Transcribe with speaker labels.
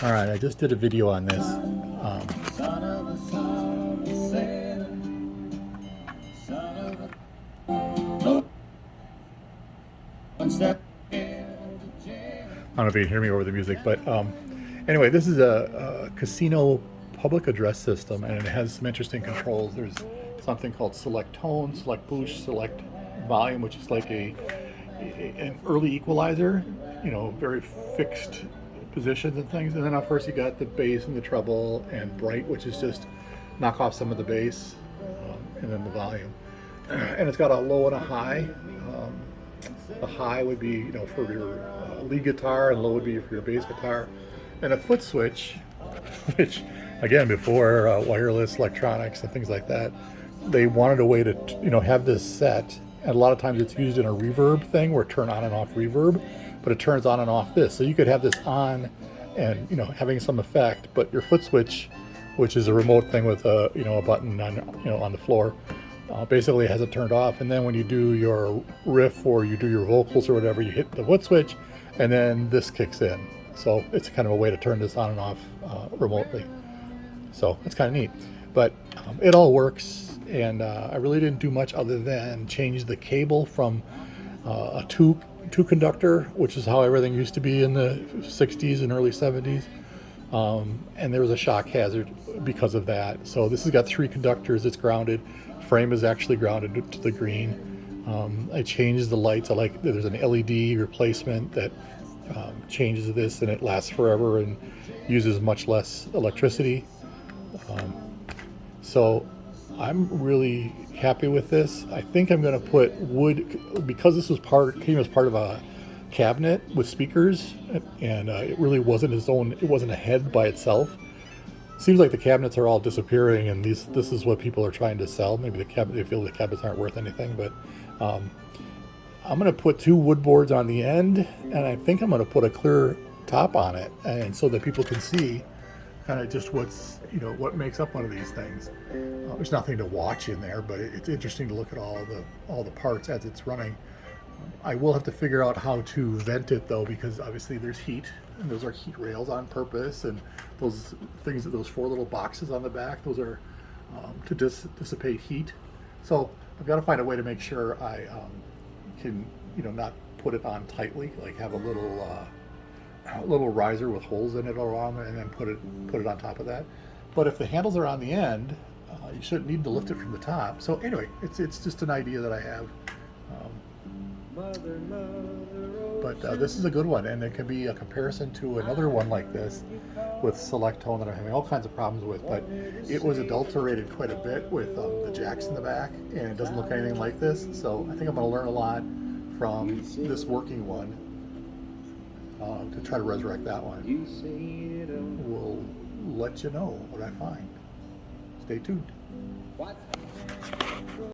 Speaker 1: All right, I just did a video on this. I don't know if you can hear me over the music, but anyway, this is a casino public address system, and it has some interesting controls. There's something called select tone, select boost, select volume, which is like an early equalizer, you know, very fixed positions and things. And then of course you got the bass and the treble, and bright, which is just knock off some of the bass, and then the volume. And it's got a low and a high. The high would be, you know, for your lead guitar, and low would be for your bass guitar, and a foot switch, which again, before wireless electronics and things like that, they wanted a way to, you know, have this set. And a lot of times it's used in a reverb thing, where turn on and off reverb, but it turns on and off this. So you could have this on and, you know, having some effect, but your foot switch, which is a remote thing with a, you know, a button on, you know, on the floor, basically has it turned off. And then when you do your riff or you do your vocals or whatever, you hit the foot switch, and then this kicks in. So it's kind of a way to turn this on and off remotely. So it's kind of neat, but it all works. And I really didn't do much other than change the cable from a two conductor, which is how everything used to be in the 60s and early 70s. And there was a shock hazard because of that. So this has got 3 conductors. It's grounded. Frame is actually grounded to the green. I changed the lights. There's an LED replacement that changes this, and it lasts forever and uses much less electricity. So I'm really happy with this. I think I'm going to put wood, because this was came as part of a cabinet with speakers, and it really wasn't its own. It wasn't a head by itself. Seems like the cabinets are all disappearing, and this is what people are trying to sell. Maybe they feel the cabinets aren't worth anything, but I'm going to put 2 wood boards on the end, and I think I'm going to put a clear top on it, and so that people can see kind of just what makes up one of these things. There's nothing to watch in there, but it's interesting to look at all the parts as it's running. I will have to figure out how to vent it though, because obviously there's heat, and those are heat rails on purpose, and those 4 little boxes on the back, those are to dissipate heat. So I've got to find a way to make sure I can, you know, not put it on tightly, like have a little riser with holes in it around, and then put it on top of that. But if the handles are on the end, you shouldn't need to lift it from the top. So anyway, it's just an idea that I have. But this is a good one, and it can be a comparison to another one like this with select tone that I'm having all kinds of problems with. But it was adulterated quite a bit with the jacks in the back, and it doesn't look anything like this. So I think I'm going to learn a lot from this working one to try to resurrect that one. We'll let you know what I find. Stay tuned.